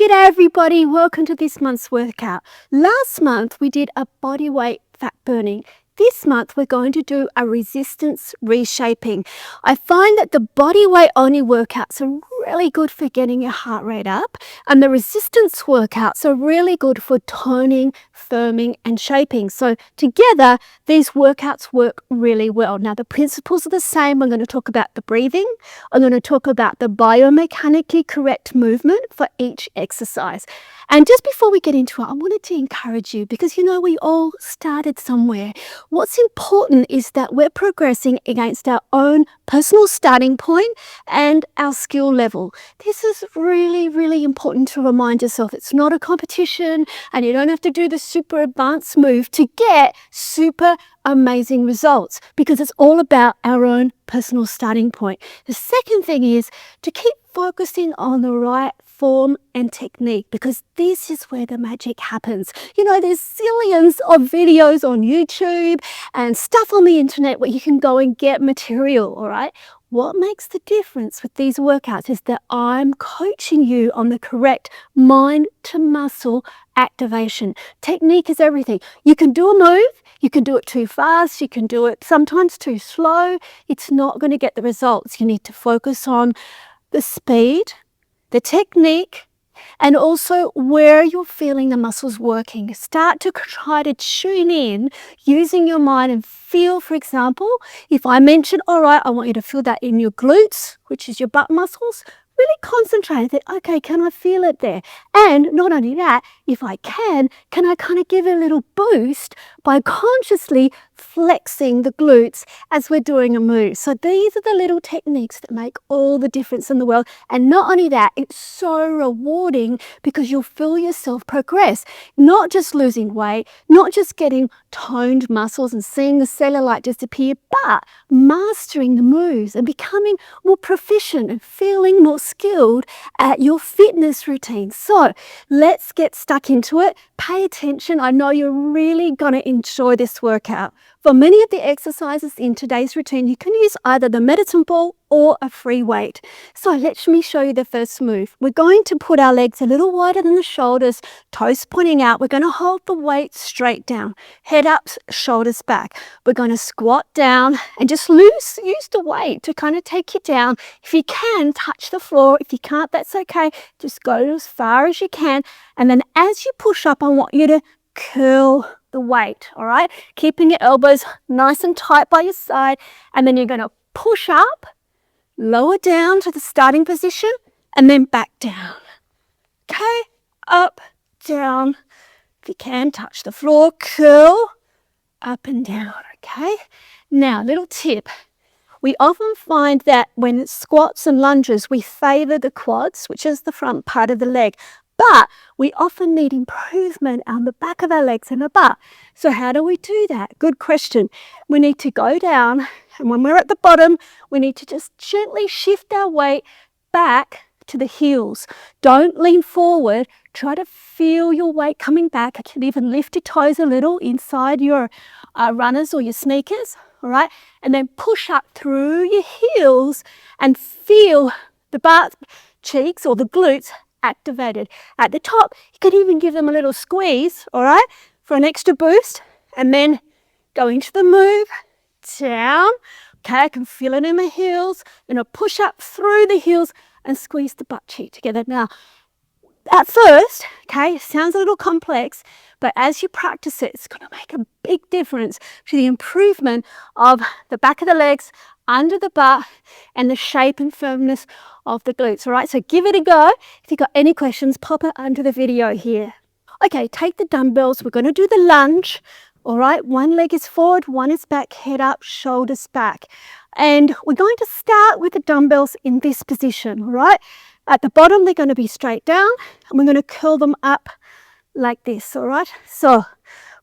G'day everybody, welcome to this month's workout. Last month we did a body weight fat burning. This month we're going to do a resistance reshaping. I find that the body weight only workouts are really good for getting your heart rate up, and the resistance workouts are really good for toning, firming and shaping. So together these workouts work really well. Now the principles are the same. I'm going to talk about the breathing. I'm going to talk about the biomechanically correct movement for each exercise. And just before we get into it, I wanted to encourage you because we all started somewhere. What's important is that we're progressing against our own personal starting point and our skill level. This is really, really important to remind yourself. It's not a competition and you don't have to do the super advanced move to get super amazing results because it's all about our own personal starting point. The second thing is to keep focusing on the right form and technique because this is where the magic happens. There's zillions of videos on YouTube and stuff on the internet where you can go and get material, all right? What makes the difference with these workouts is that I'm coaching you on the correct mind to muscle activation. Technique is everything. You can do a move, you can do it too fast, you can do it sometimes too slow. It's not going to get the results. You need to focus on the speed, the technique, and also where you're feeling the muscles working. Start to try to tune in using your mind and feel, for example, if I mention, all right, I want you to feel that in your glutes, which is your butt muscles, really concentrate and think, okay, can I feel it there? And not only that, if I can I kind of give it a little boost by consciously flexing the glutes as we're doing a move. So these are the little techniques that make all the difference in the world. And not only that, it's so rewarding because you'll feel yourself progress, not just losing weight, not just getting toned muscles and seeing the cellulite disappear, but mastering the moves and becoming more proficient and feeling more skilled at your fitness routine. So let's get stuck into it. Pay attention. I know you're really going to enjoy this workout. For many of the exercises in today's routine, you can use either the medicine ball or a free weight. So let me show you the first move. We're going to put our legs a little wider than the shoulders, toes pointing out. We're going to hold the weight straight down, head up, shoulders back. We're going to squat down and just use the weight to kind of take you down. If you can, touch the floor. If you can't, that's okay. Just go as far as you can. And then as you push up, I want you to curl the weight, all right? Keeping your elbows nice and tight by your side. And then you're going to push up, lower down to the starting position, and then back down. Okay, up, down. If you can, touch the floor, curl, up and down, okay? Now, little tip. We often find that when it's squats and lunges, we favor the quads, which is the front part of the leg. But we often need improvement on the back of our legs and the butt. So how do we do that? Good question. We need to go down, and when we're at the bottom, we need to just gently shift our weight back to the heels. Don't lean forward. Try to feel your weight coming back. You can even lift your toes a little inside your runners or your sneakers, all right? And then push up through your heels and feel the butt cheeks or the glutes activated. At the top, you could even give them a little squeeze, all right, for an extra boost. And then go into the move, down. Okay, I can feel it in my heels. Then I'll push up through the heels and squeeze the butt cheek together. Now, at first, okay, it sounds a little complex, but as you practice it, it's going to make a big difference to the improvement of the back of the legs, under the butt, and the shape and firmness of the glutes. All right, so give it a go. If you've got any questions, pop it under the video here. Okay, take the dumbbells. We're going to do the lunge. All right, one leg is forward, one is back, head up, shoulders back. And we're going to start with the dumbbells in this position, all right? At the bottom, they're going to be straight down, and we're going to curl them up like this, all right? So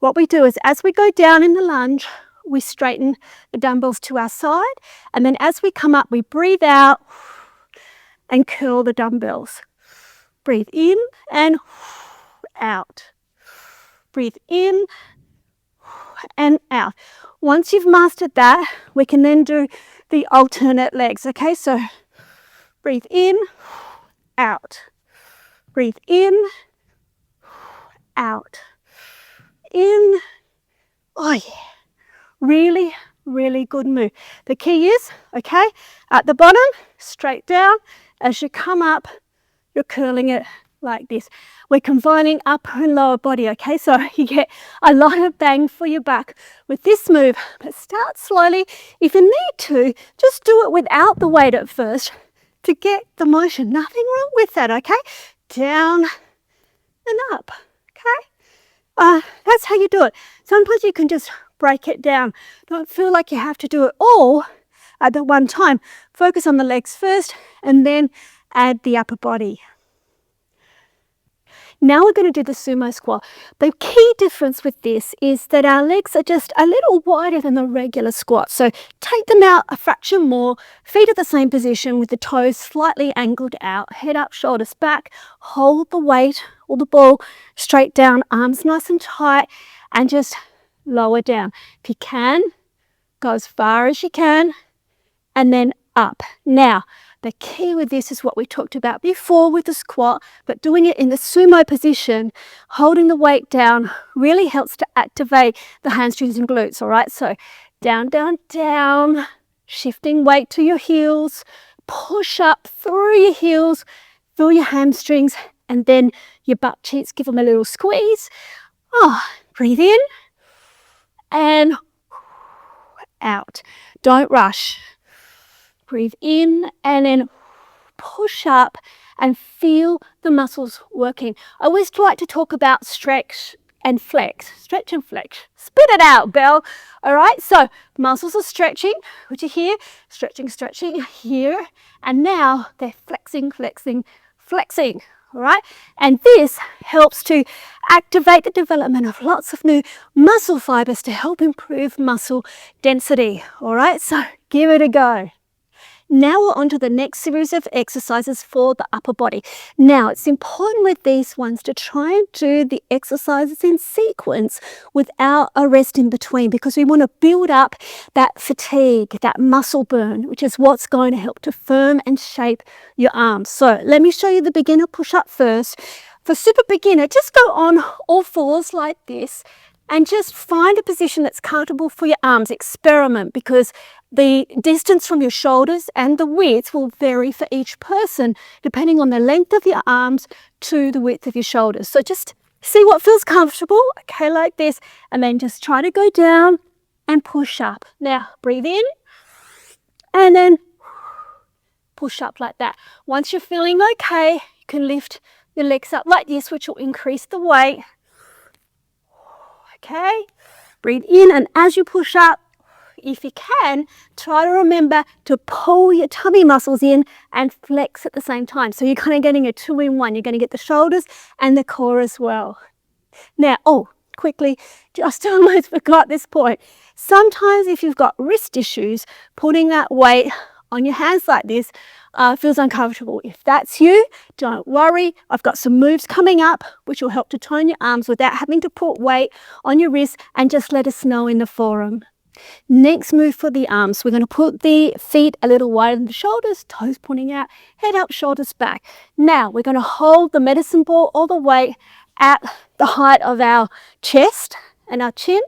what we do is as we go down in the lunge, we straighten the dumbbells to our side, and then as we come up, we breathe out and curl the dumbbells. Breathe in and out. Breathe in and out. Once you've mastered that, we can then do the alternate legs, okay? So breathe in, out. Breathe in, out, in. Oh yeah, really, really good move. The key is, okay, at the bottom, straight down. As you come up, you're curling it like this. We're combining upper and lower body, okay? So you get a lot of bang for your buck with this move, but start slowly. If you need to, just do it without the weight at first to get the motion. Nothing wrong with that, okay? Down and up, okay? That's how you do it. Sometimes you can just break it down. Don't feel like you have to do it all at the one time. Focus on the legs first and then add the upper body. Now we're going to do the sumo squat. The key difference with this is that our legs are just a little wider than the regular squat. So take them out a fraction more, feet at the same position with the toes slightly angled out, head up, shoulders back, hold the weight or the ball straight down, arms nice and tight, and just lower down. If you can, go as far as you can, and then up. Now, the key with this is what we talked about before with the squat, but doing it in the sumo position, holding the weight down really helps to activate the hamstrings and glutes, all right? So down, down, down, shifting weight to your heels, push up through your heels, feel your hamstrings, and then your butt cheeks, give them a little squeeze. Oh, breathe in and out. Don't rush. Breathe in and then push up and feel the muscles working. I always like to talk about stretch and flex. Stretch and flex. Spit it out, Belle. All right, so muscles are stretching, which are here. Stretching, stretching here. And now they're flexing, flexing, flexing. All right, and this helps to activate the development of lots of new muscle fibers to help improve muscle density. All right, so give it a go. Now we're on to the next series of exercises for the upper body. Now it's important with these ones to try and do the exercises in sequence without a rest in between, because we want to build up that fatigue, that muscle burn, which is what's going to help to firm and shape your arms. So let me show you the beginner push-up first. For super beginner, just go on all fours like this and just find a position that's comfortable for your arms. Experiment, because the distance from your shoulders and the width will vary for each person depending on the length of your arms to the width of your shoulders. So just see what feels comfortable, okay, like this, and then just try to go down and push up. Now breathe in and then push up like that. Once you're feeling okay, you can lift your legs up like this, which will increase the weight. Okay, breathe in, and as you push up, if you can, try to remember to pull your tummy muscles in and flex at the same time. So you're kind of getting a 2-in-1. You're going to get the shoulders and the core as well. Now, quickly, just almost forgot this point. Sometimes if you've got wrist issues, putting that weight on your hands like this feels uncomfortable. If that's you, don't worry. I've got some moves coming up which will help to tone your arms without having to put weight on your wrist, and just let us know in the forum. Next move for the arms, we're going to put the feet a little wider than the shoulders, toes pointing out, head up, shoulders back. Now we're going to hold the medicine ball all the way at the height of our chest and our chin.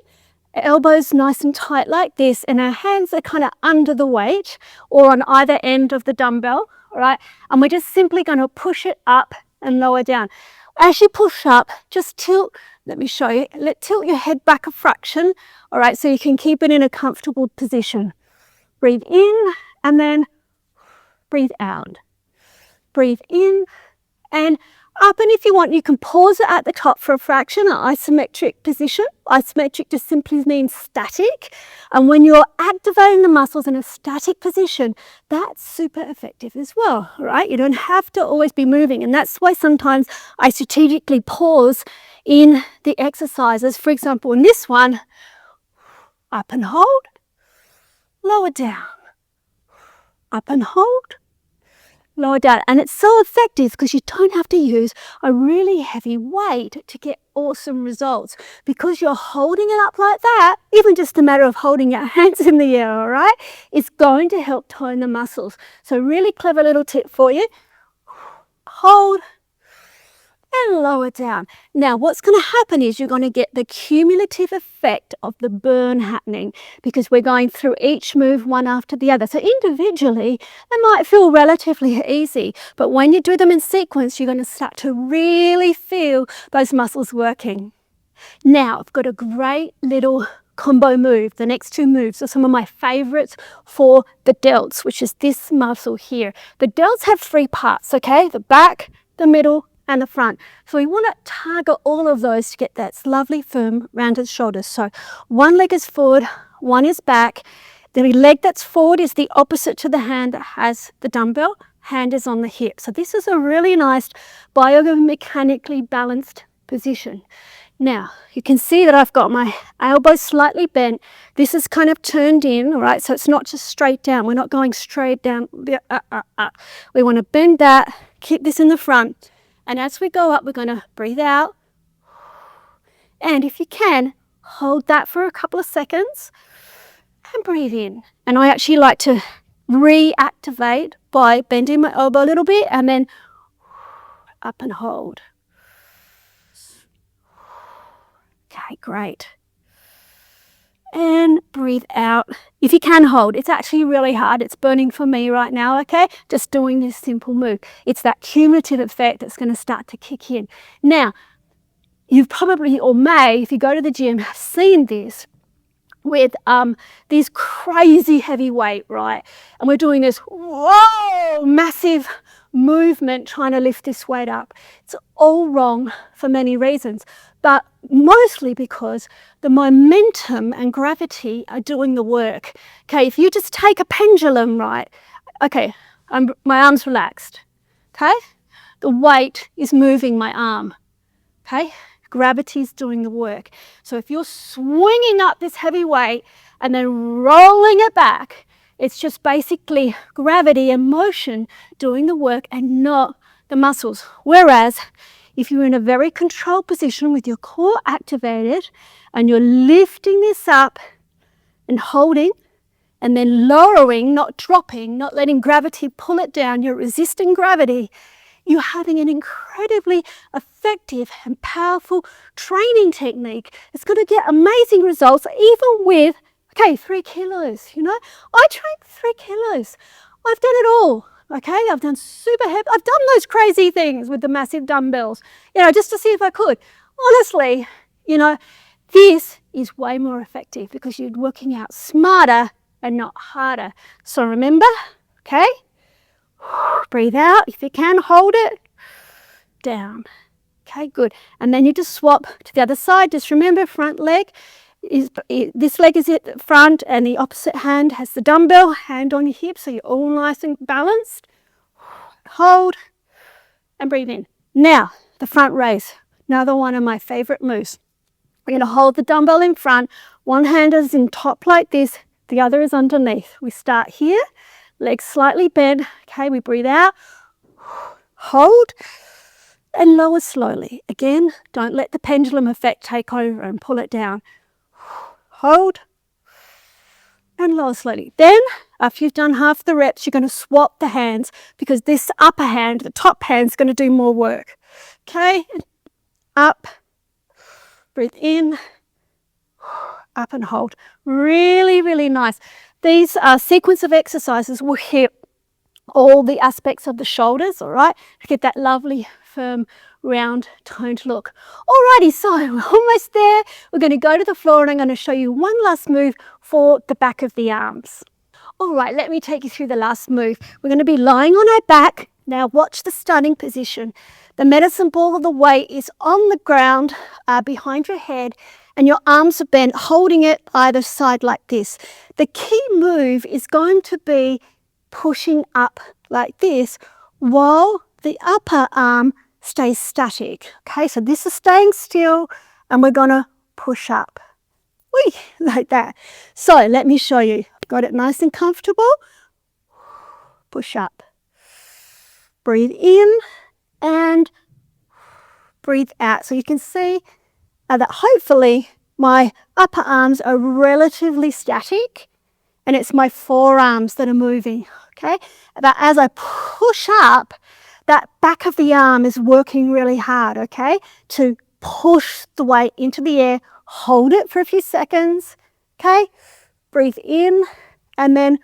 Elbows nice and tight like this, and our hands are kind of under the weight or on either end of the dumbbell, all right? And we're just simply going to push it up and lower down. As you push up, just tilt, let me show you, tilt your head back a fraction, all right, so you can keep it in a comfortable position. Breathe in and then breathe out. Breathe in and up, and if you want, you can pause it at the top for a fraction, an isometric position. Isometric just simply means static, and when you're activating the muscles in a static position, that's super effective as well, right? You don't have to always be moving, and that's why sometimes I strategically pause in the exercises. For example, in this one, up and hold, lower down, up and hold, lower down. And it's so effective because you don't have to use a really heavy weight to get awesome results, because you're holding it up like that. Even just a matter of holding your hands in the air, all right, it's going to help tone the muscles. So really clever little tip for you. Hold, lower down. Now, what's going to happen is you're going to get the cumulative effect of the burn happening because we're going through each move one after the other. So individually, they might feel relatively easy, but when you do them in sequence, you're going to start to really feel those muscles working. Now, I've got a great little combo move. The next two moves are some of my favorites for the delts, which is this muscle here. The delts have three parts, okay? The back, the middle, and the front. So we want to target all of those to get that lovely firm rounded shoulders. So one leg is forward, one is back. The leg that's forward is the opposite to the hand that has the dumbbell. Hand is on the hip. So this is a really nice biomechanically balanced position. Now, you can see that I've got my elbow slightly bent. This is kind of turned in, all right? So it's not just straight down. We're not going straight down. We want to bend that, keep this in the front. And as we go up, we're going to breathe out. And if you can, hold that for a couple of seconds and breathe in. And I actually like to reactivate by bending my elbow a little bit and then up and hold. Okay, great. And breathe out. If you can hold, it's actually really hard. It's burning for me right now, okay? Just doing this simple move. It's that cumulative effect that's going to start to kick in. Now, you've probably, or may, if you go to the gym, have seen this with these crazy heavy weight, right? And we're doing this, whoa, massive movement trying to lift this weight up. It's all wrong for many reasons, but mostly because the momentum and gravity are doing the work. Okay, if you just take a pendulum, right? Okay, my arm's relaxed, okay? The weight is moving my arm, okay? Gravity's doing the work. So if you're swinging up this heavy weight and then rolling it back, it's just basically gravity and motion doing the work and not the muscles. Whereas if you're in a very controlled position with your core activated and you're lifting this up and holding and then lowering, not dropping, not letting gravity pull it down, you're resisting gravity, you're having an incredibly effective and powerful training technique. It's going to get amazing results even with, okay, 3 kilos, you know. I train 3 kilos. I've done it all, okay. I've done super heavy. I've done those crazy things with the massive dumbbells, you know, just to see if I could. Honestly, you know, this is way more effective because you're working out smarter and not harder. So remember, okay, breathe out. If you can, hold it down. Okay, good. And then you just swap to the other side. Just remember, front leg is, this leg is at the front and the opposite hand has the dumbbell, hand on your hip, so you're all nice and balanced. Hold and breathe in. Now, the front raise, another one of my favorite moves. We're going to hold the dumbbell in front. One hand is in top like this, the other is underneath. We start here, legs slightly bent. Okay, we breathe out, hold, and lower slowly. Again, don't let the pendulum effect take over and pull it down. Hold, and lower slowly. Then, after you've done half the reps, you're going to swap the hands because this upper hand, the top hand, is going to do more work. Okay, up, breathe in, up and hold. Really, really nice. These sequence of exercises will hit all the aspects of the shoulders, all right, to get that lovely, firm, round, toned look. Alrighty, so we're almost there. We're going to go to the floor and I'm going to show you one last move for the back of the arms. All right, let me take you through the last move. We're going to be lying on our back. Now watch the starting position. The medicine ball of the weight is on the ground behind your head and your arms are bent, holding it either side like this. The key move is going to be pushing up like this while the upper arm stays static. Okay, so this is staying still and we're going to push up. Whee, like that. So let me show you. I've got it nice and comfortable. Push up. Breathe in and breathe out. So you can see that hopefully my upper arms are relatively static and it's my forearms that are moving, okay? But as I push up, that back of the arm is working really hard, okay, to push the weight into the air. Hold it for a few seconds, okay? Breathe in and then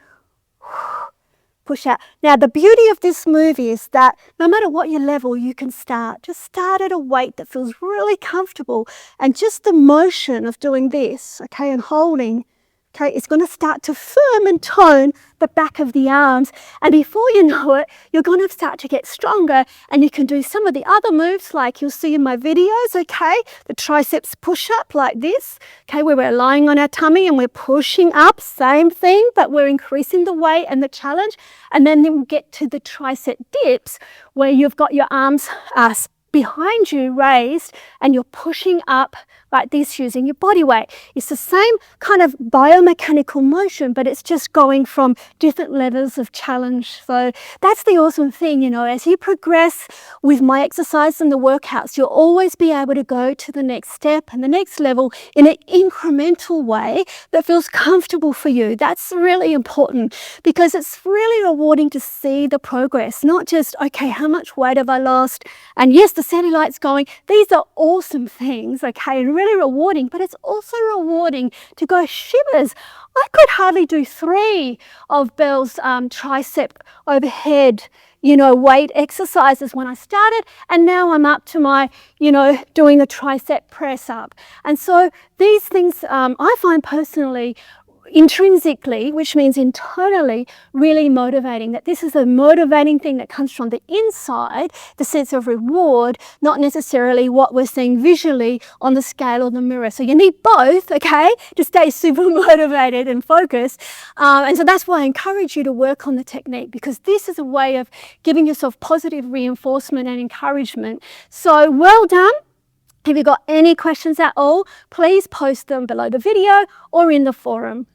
push out. Now, the beauty of this move is that no matter what your level, you can start. Just start at a weight that feels really comfortable. And just the motion of doing this, okay, and holding, okay, it's going to start to firm and tone the back of the arms. And before you know it, you're going to start to get stronger, and you can do some of the other moves like you'll see in my videos, okay? The triceps push-up like this, okay, where we're lying on our tummy and we're pushing up, same thing, but we're increasing the weight and the challenge. And then we'll get to the tricep dips where you've got your arms behind you raised and you're pushing up like this using your body weight. It's the same kind of biomechanical motion, but it's just going from different levels of challenge. So that's the awesome thing, you know, as you progress with my exercise and the workouts, you'll always be able to go to the next step and the next level in an incremental way that feels comfortable for you. That's really important because it's really rewarding to see the progress, not just, okay, how much weight have I lost? And yes, the cellulite's going. These are awesome things, okay, and really rewarding, but it's also rewarding to go, shivers, I could hardly do 3 of Belle's tricep overhead, you know, weight exercises when I started, and now I'm up to my, you know, doing the tricep press up. And so these things I find personally intrinsically, which means internally, really motivating, that this is a motivating thing that comes from the inside, the sense of reward, not necessarily what we're seeing visually on the scale or the mirror. So you need both, okay, to stay super motivated and focused. And so that's why I encourage you to work on the technique, because this is a way of giving yourself positive reinforcement and encouragement. So well done. If you've got any questions at all, please post them below the video or in the forum.